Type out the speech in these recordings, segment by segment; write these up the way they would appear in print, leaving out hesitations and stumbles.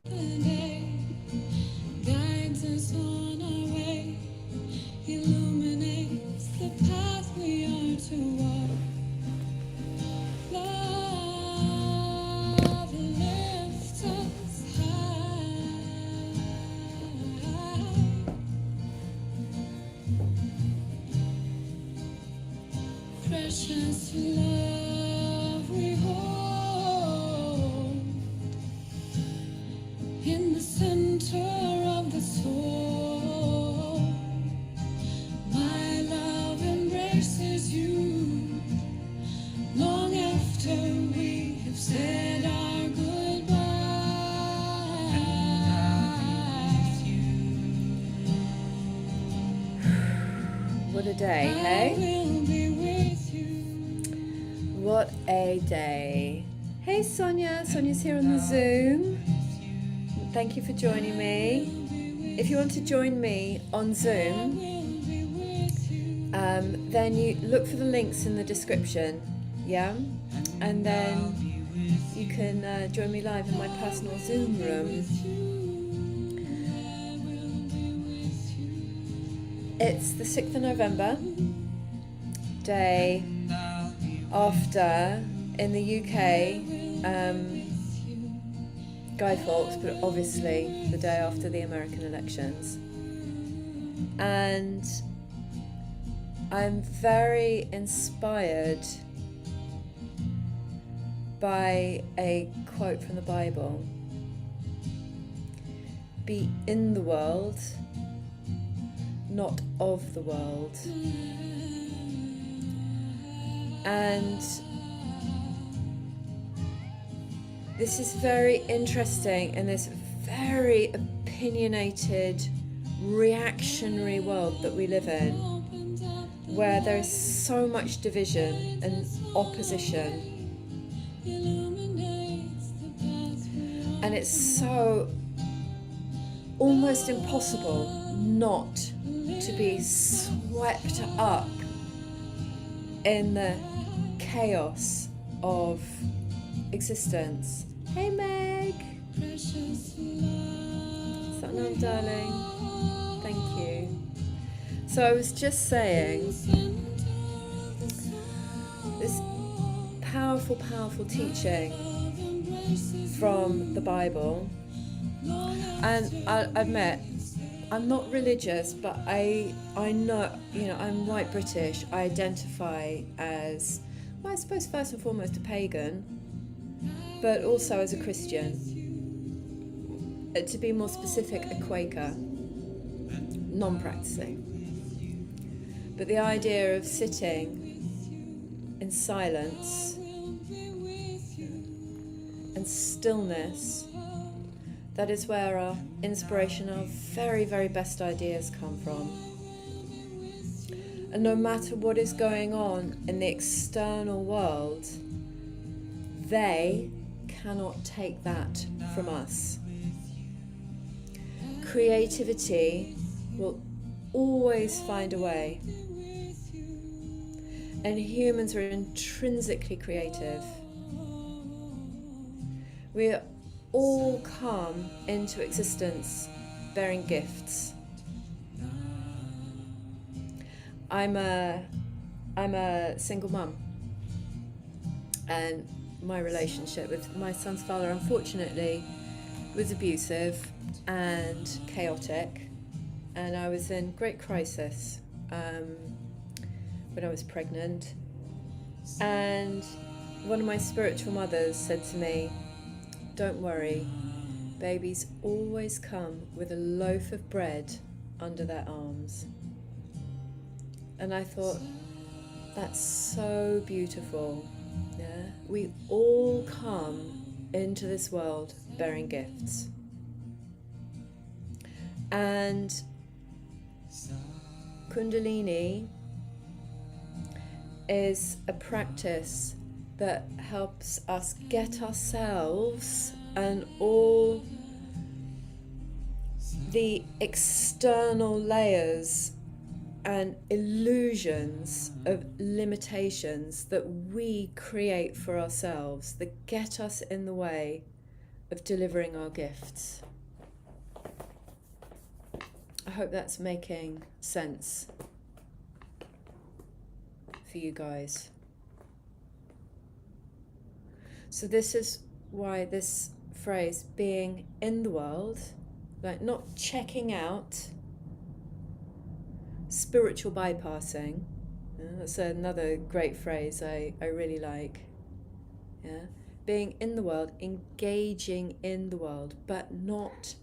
Guides us on our way, illuminates the path we are to walk. Love lifts us high. Precious love we hold in the center of the soul. My love embraces you long after we have said our goodbyes. What a day, hey? I will be with you. What a day. Hey Sonia, Sonia's here on the Zoom. Thank you for joining me. If you want to join me on Zoom, then you look for the links in the description, yeah? And then you can join me live in my personal Zoom room. It's the 6th of November, day after, in the UK, Guy Fawkes, but obviously the day after the American elections. And I'm very inspired by a quote from the Bible. Be in the world, not of the world. And this is very interesting in this very opinionated, reactionary world that we live in, where there is so much division and opposition. And it's so almost impossible not to be swept up in the chaos of existence. Hey Meg! Satnam darling, thank you. So I was just saying, this powerful, powerful teaching from the Bible, and I'll admit, I'm not religious, but I know, I'm white British. I identify as, well, I suppose first and foremost a pagan, but also as a Christian. To be more specific, a Quaker, non-practicing. But the idea of sitting in silence and stillness, that is where our inspiration, our very, very best ideas come from. And no matter what is going on in the external world, they cannot take that from us. Creativity will always find a way. And humans are intrinsically creative. We all come into existence bearing gifts. I'm a single mum, and my relationship with my son's father, unfortunately, was abusive and chaotic, and I was in great crisis when I was pregnant. And one of my spiritual mothers said to me, "Don't worry, babies always come with a loaf of bread under their arms." And I thought, that's so beautiful. Yeah, we all come into this world bearing gifts. And Kundalini is a practice that helps us get ourselves and all the external layers and illusions of limitations that we create for ourselves, that get us in the way of delivering our gifts. I hope that's making sense for you guys. So this is why this phrase, being in the world, like not checking out, spiritual bypassing, that's another great phrase I really like. Yeah, being in the world, engaging in the world, but not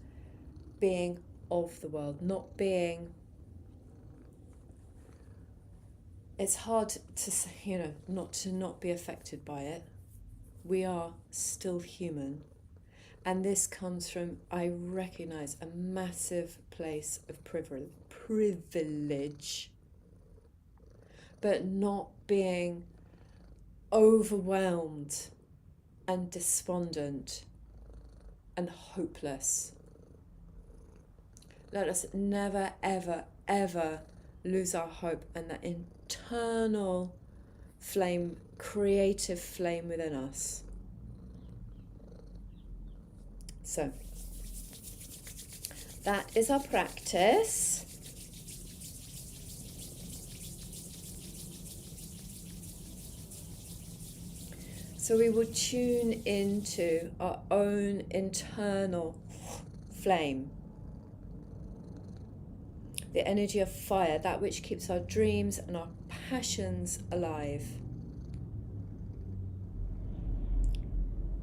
being of the world, not being. It's hard to say, not be affected by it. We are still human, and this comes from, I recognize, a massive place of privilege, but not being overwhelmed and despondent and hopeless. Let us never, ever, ever lose our hope and that internal flame, creative flame within us. So, that is our practice. So we will tune into our own internal flame, the energy of fire, that which keeps our dreams and our passions alive.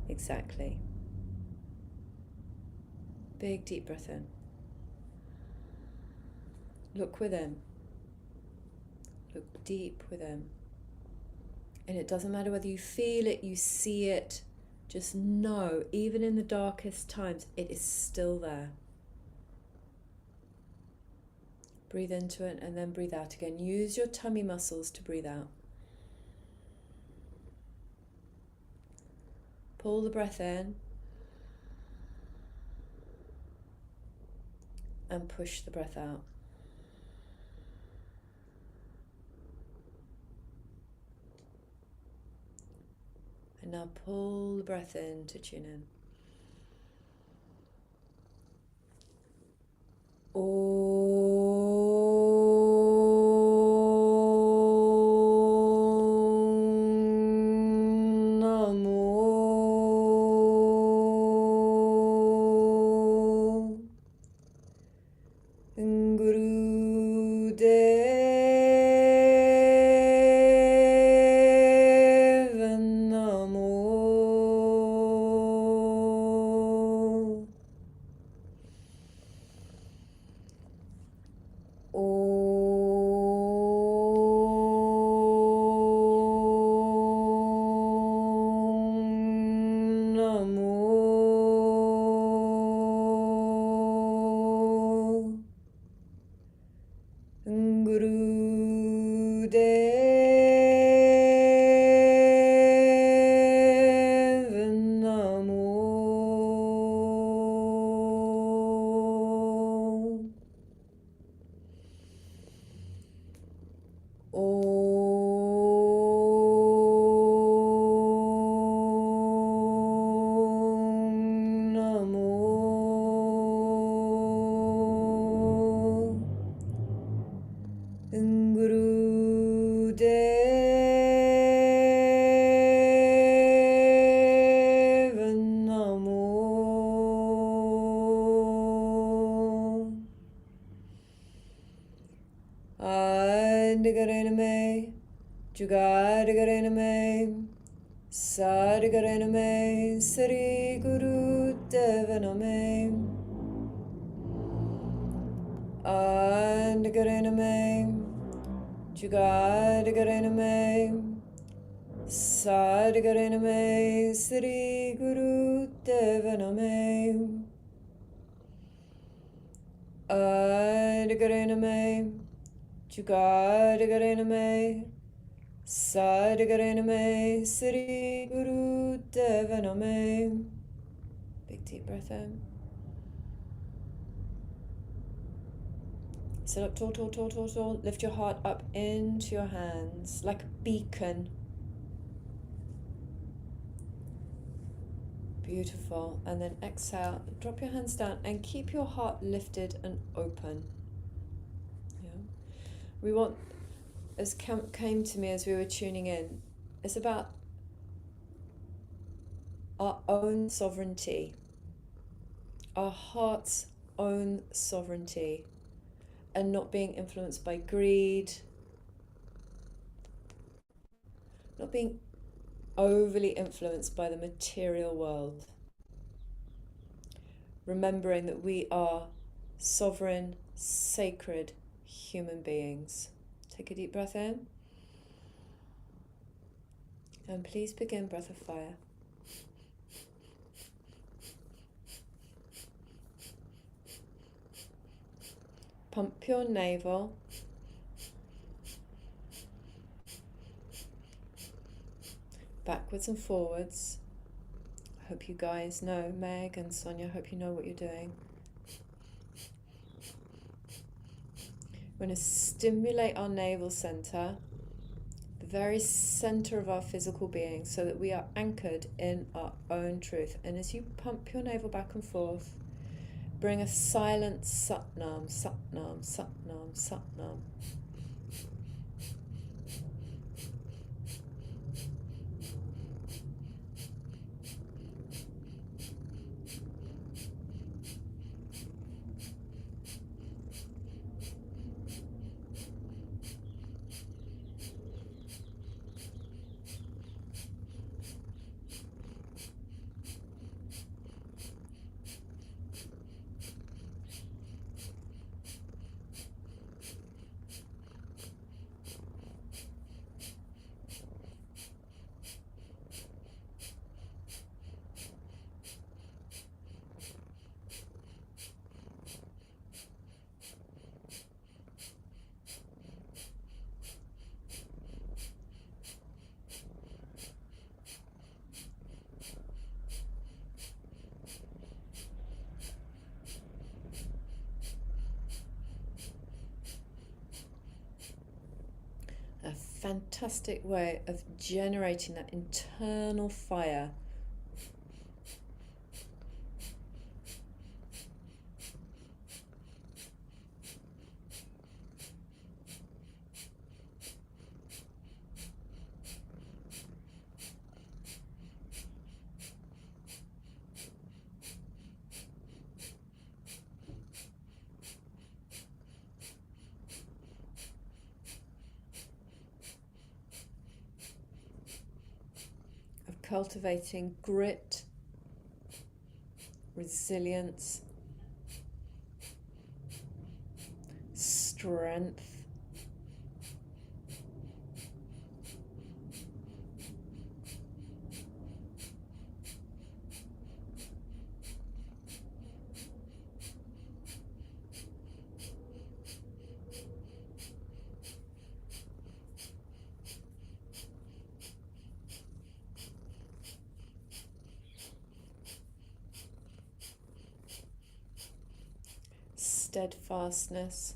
Exactly. Big deep breath in. Look within. Look deep within. And it doesn't matter whether you feel it, you see it, just know, even in the darkest times, it is still there. Breathe into it and then breathe out again. Use your tummy muscles to breathe out. Pull the breath in and push the breath out. And now pull the breath in to tune in. Adigarename, Jugadigarename, Sadigarename, Sri Guru Devaname, Adigarename, Jugadigarename, Sadigarename, Sri Guru Devaname, Adigarename, Jugadigarename, Sadigarename, Sri Guru Devaname. Big deep breath in. Sit up tall, tall, tall, tall, tall. Lift your heart up into your hands like a beacon. Beautiful. And then exhale, drop your hands down and keep your heart lifted and open. Yeah. We want, as came to me as we were tuning in, it's about our own sovereignty, our heart's own sovereignty, and not being influenced by greed, not being overly influenced by the material world. Remembering that we are sovereign, sacred human beings. Take a deep breath in. And please begin breath of fire. Pump your navel. Backwards and forwards. I hope you guys know, Meg and Sonia, I hope you know what you're doing. We're going to stimulate our navel center, the very center of our physical being, so that we are anchored in our own truth. And as you pump your navel back and forth, bring a silent Satnam, Satnam, Satnam, Satnam. A fantastic way of generating that internal fire. Of cultivating grit, resilience, strength, steadfastness,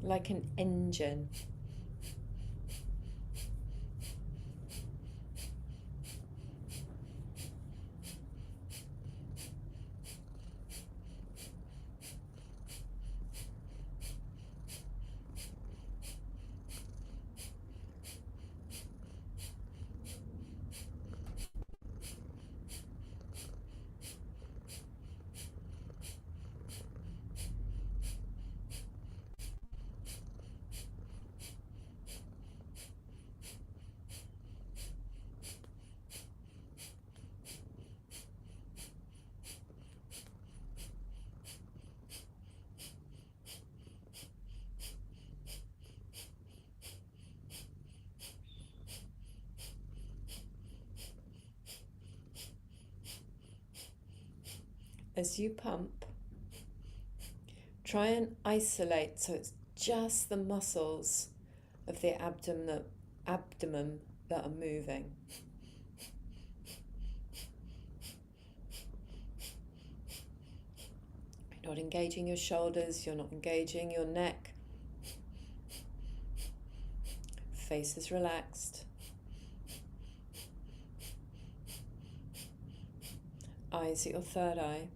like an engine. as you pump, try and isolate so it's just the muscles of the abdomen that are moving. You're not engaging your shoulders, you're not engaging your neck. Face is relaxed. Eyes at your third eye.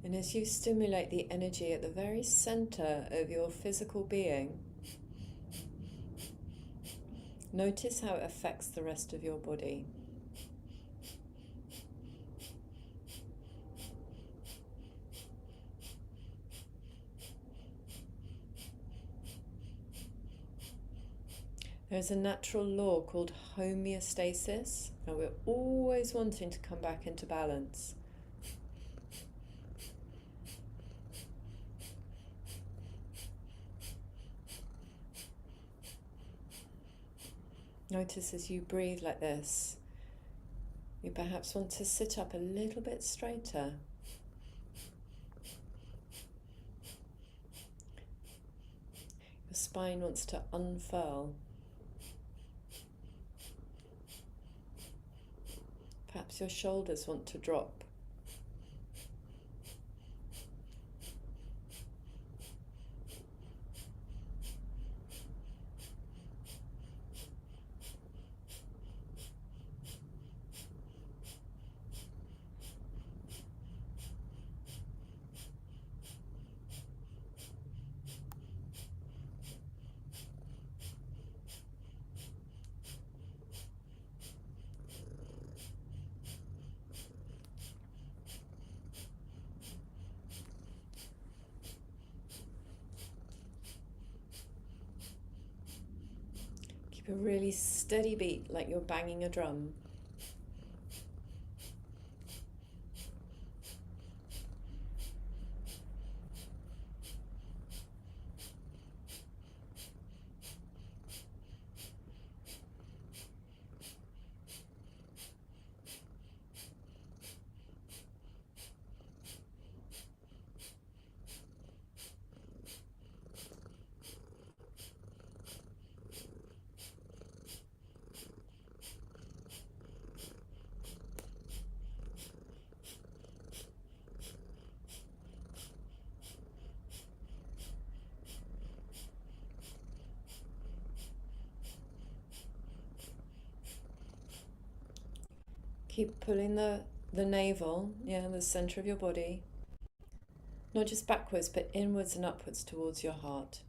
And as you stimulate the energy at the very center of your physical being, notice how it affects the rest of your body. There's a natural law called homeostasis, and we're always wanting to come back into balance. Notice as you breathe like this, you perhaps want to sit up a little bit straighter. Your spine wants to unfurl. Perhaps your shoulders want to drop. Keep a really steady beat like you're banging a drum. Keep pulling the navel, the center of your body, not just backwards, but inwards and upwards towards your heart.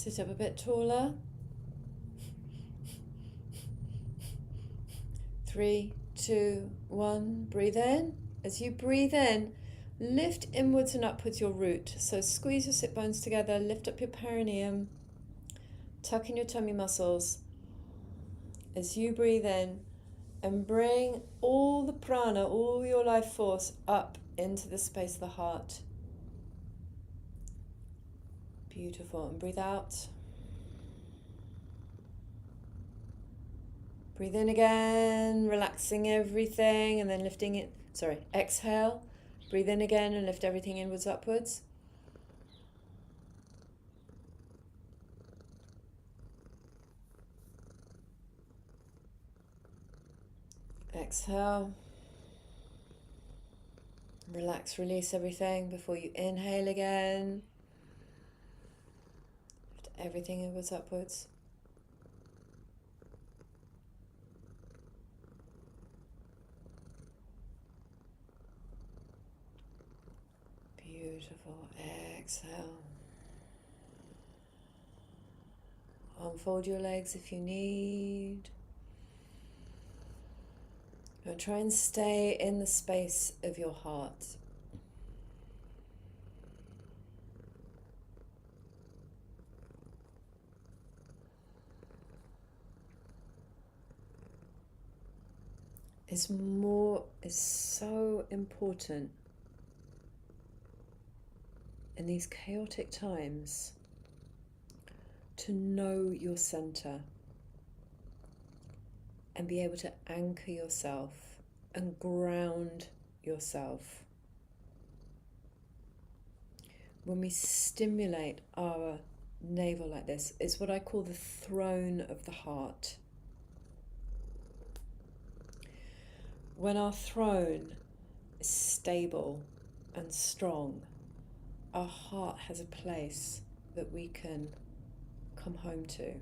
Sit up a bit taller. 3, 2, 1. Breathe in. As you breathe in, lift inwards and upwards your root. So squeeze your sit bones together, lift up your perineum, tuck in your tummy muscles. As you breathe in, and bring all the prana, all your life force up into the space of the heart. Beautiful. And breathe out. Breathe in again, relaxing everything and then lifting it. Exhale. Breathe in again and lift everything inwards, upwards. Exhale. Relax, release everything before you inhale again. Lift everything inwards, upwards. Beautiful. Exhale. Unfold your legs if you need. Now try and stay in the space of your heart. Is so important in these chaotic times to know your center and be able to anchor yourself and ground yourself. When we stimulate our navel like this, it's what I call the throne of the heart. When our throne is stable and strong, our heart has a place that we can come home to.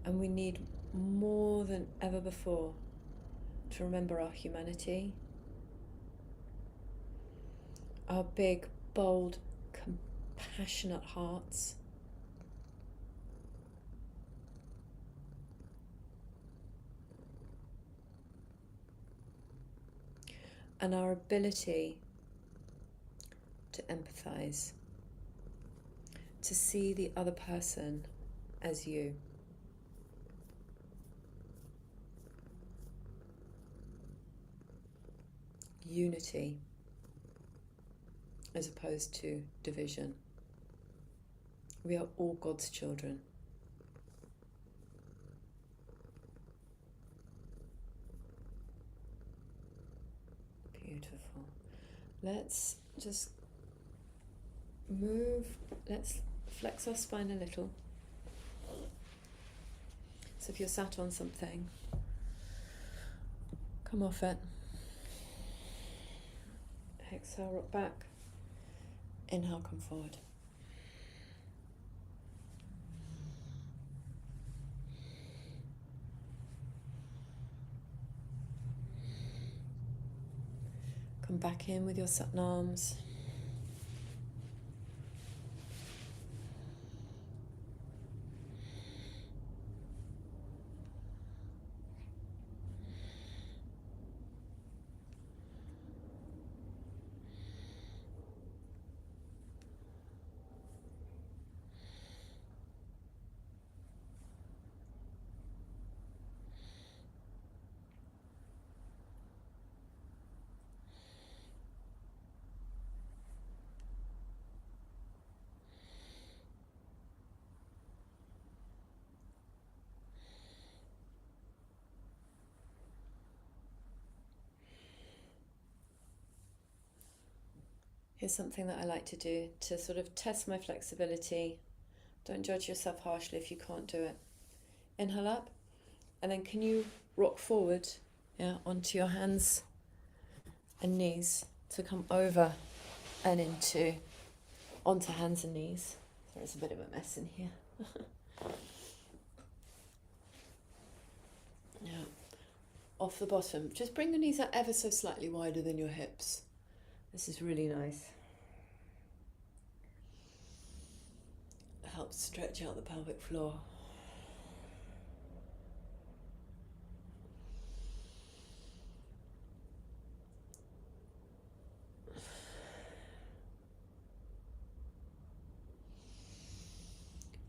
And we need more than ever before to remember our humanity, our big, bold, compassionate hearts, and our ability to empathize, to see the other person as you. Unity as opposed to division. We are all God's children. Beautiful. Let's just move, let's flex our spine a little. So if you're sat on something, come off it. Exhale, rock back. Inhale, come forward. Come back in with your Satnams. Here's something that I like to do to sort of test my flexibility. Don't judge yourself harshly if you can't do it. Inhale up, and then can you rock forward, onto your hands and knees to come over and onto hands and knees. There's a bit of a mess in here. Yeah. off the bottom. Just bring the knees out ever so slightly wider than your hips. This is really nice. It helps stretch out the pelvic floor.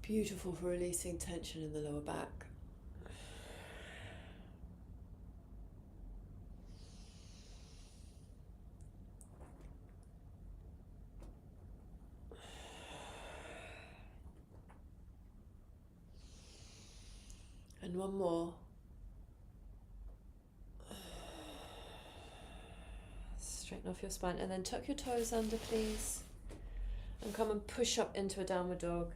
Beautiful for releasing tension in the lower back. And one more. Straighten off your spine and then tuck your toes under, please. And come and push up into a downward dog.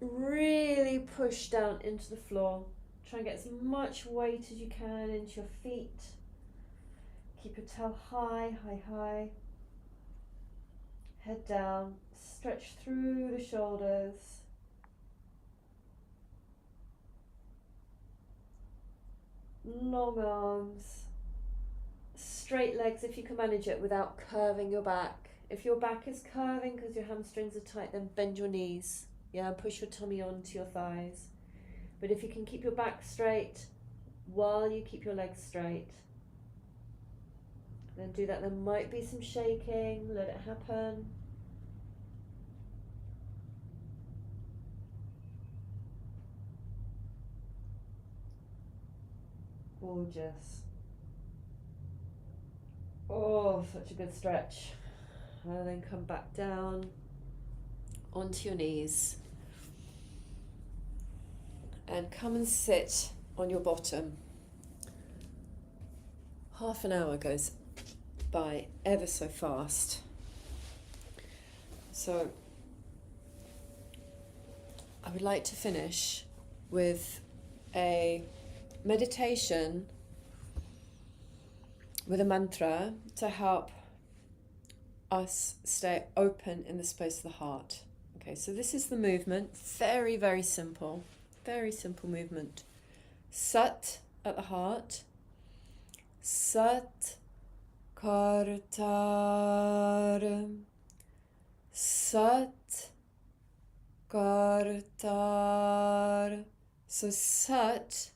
Really push down into the floor. Try and get as much weight as you can into your feet. Keep your tail high, high, high. Head down. Stretch through the shoulders. Long arms. Straight legs if you can manage it without curving your back. If your back is curving because your hamstrings are tight, then bend your knees. Yeah, push your tummy onto your thighs. But if you can keep your back straight while you keep your legs straight, then do that. There might be some shaking, let it happen. Gorgeous. Oh, such a good stretch. And then come back down onto your knees. And come and sit on your bottom. Half an hour goes by ever so fast. So I would like to finish with a meditation with a mantra to help us stay open in the space of the heart. Okay, so this is the movement. Very, very simple. Very simple movement. Sat at the heart. Sat Kartar. Sat Kartar. So Sat,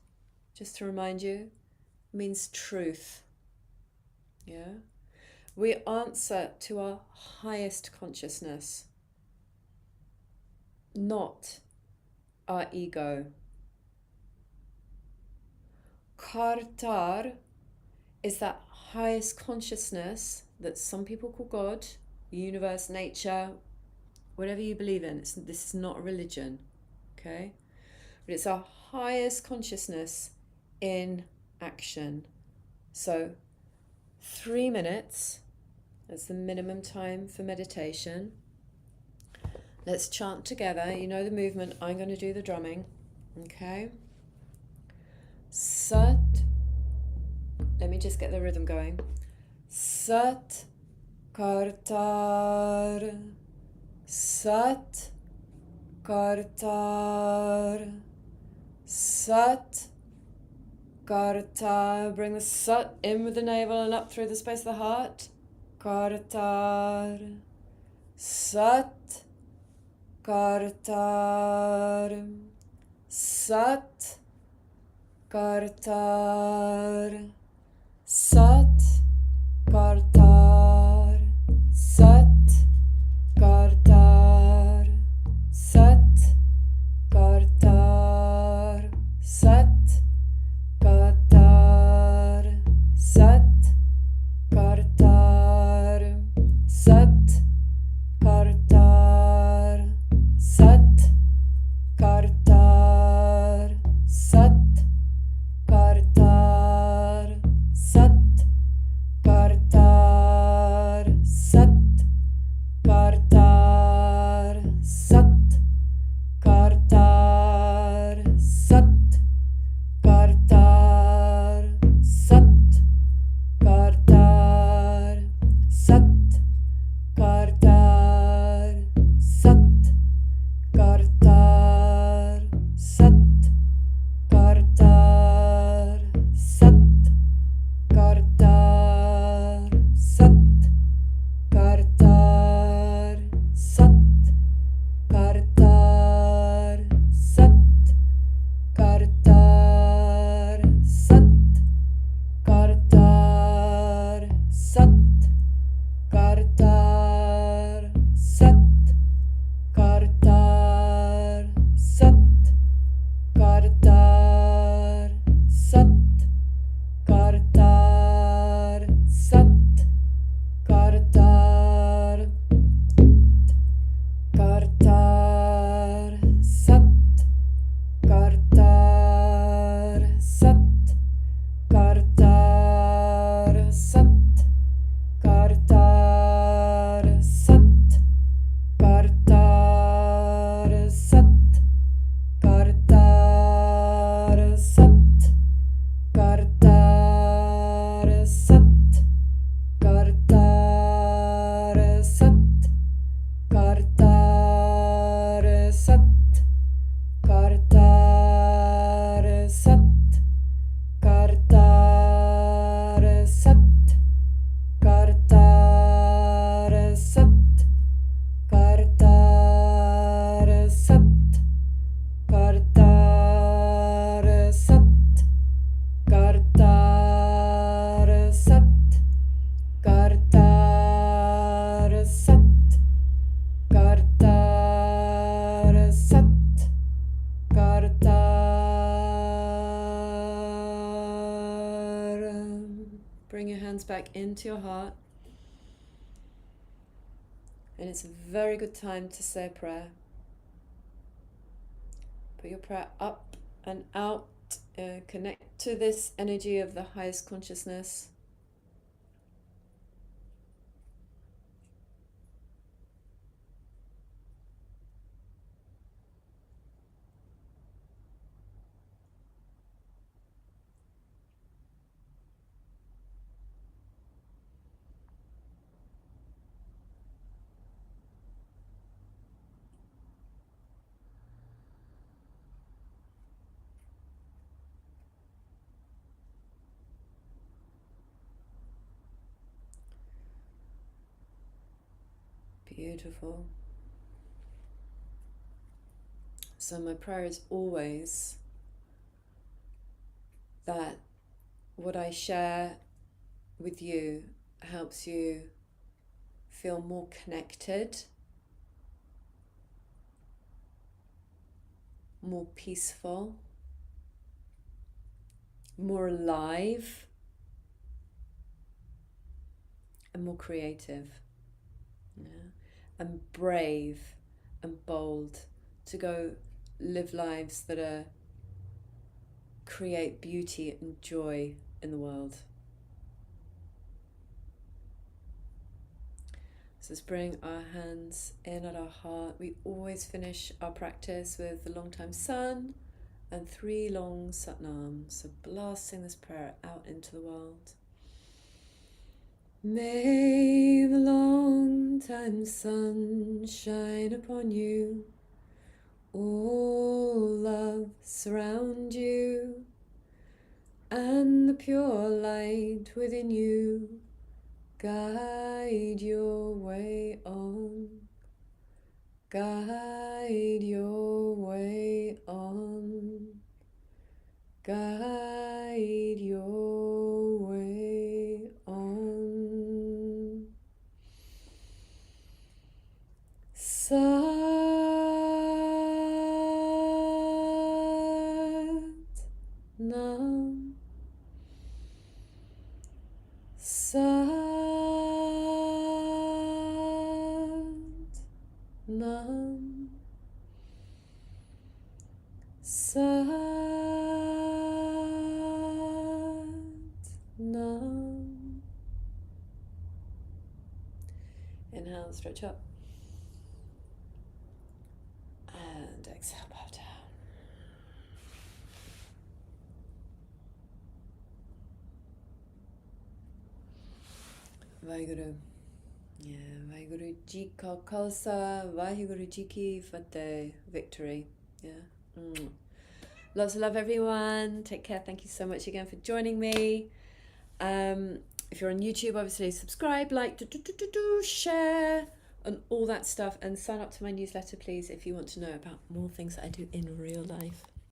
just to remind you, means truth. Yeah? We answer to our highest consciousness, not our ego. Kartar is that highest consciousness that some people call God, universe, nature, whatever you believe in. This is not a religion, okay? But it's our highest consciousness in action. So 3 minutes, that's the minimum time for meditation. Let's chant together. You know the movement. I'm going to do the drumming. Okay. Sat. Let me just get the rhythm going. Sat Kartar. Sat Kartar. Sat Kartar. Bring the Sat in with the navel and up through the space of the heart. Kartar. Sat Kartar. Sat Kartar. Sat Kartar. Sat Kartar. Sat Kartar. Sat Kartar. Sat Kartar. Sat Kartar. Sat Kartar. Sat Kartar. Sat Kartar. Sat Kartar. Sat Kartar. Sat Kartar. Sat Kartar. Sat Kartar. Sat Kartar. Sat Kartar. hands back into your heart. And it's a very good time to say a prayer. Put your prayer up and out. Connect to this energy of the highest consciousness. Beautiful. So my prayer is always that what I share with you helps you feel more connected, more peaceful, more alive, and more creative. Yeah. And brave and bold to go live lives that create beauty and joy in the world. So let's bring our hands in at our heart. We always finish our practice with the long time sun and 3 long Satnams. So blasting this prayer out into the world. May the long time sun shine upon you, all love surround you, and the pure light within you guide your way on, guide your way on, guide your way on. Sat Nam. Sat Nam. Sat Nam. Inhale, stretch up. And exhale, bow down. Vaheguru. Yeah, Vaheguru Ji Ka Khalsa, Vaheguru Ji Ki Fateh. Victory. Yeah. Lots of love, everyone. Take care. Thank you so much again for joining me. If you're on YouTube, obviously subscribe, like, share, and all that stuff. And sign up to my newsletter, please, if you want to know about more things that I do in real life.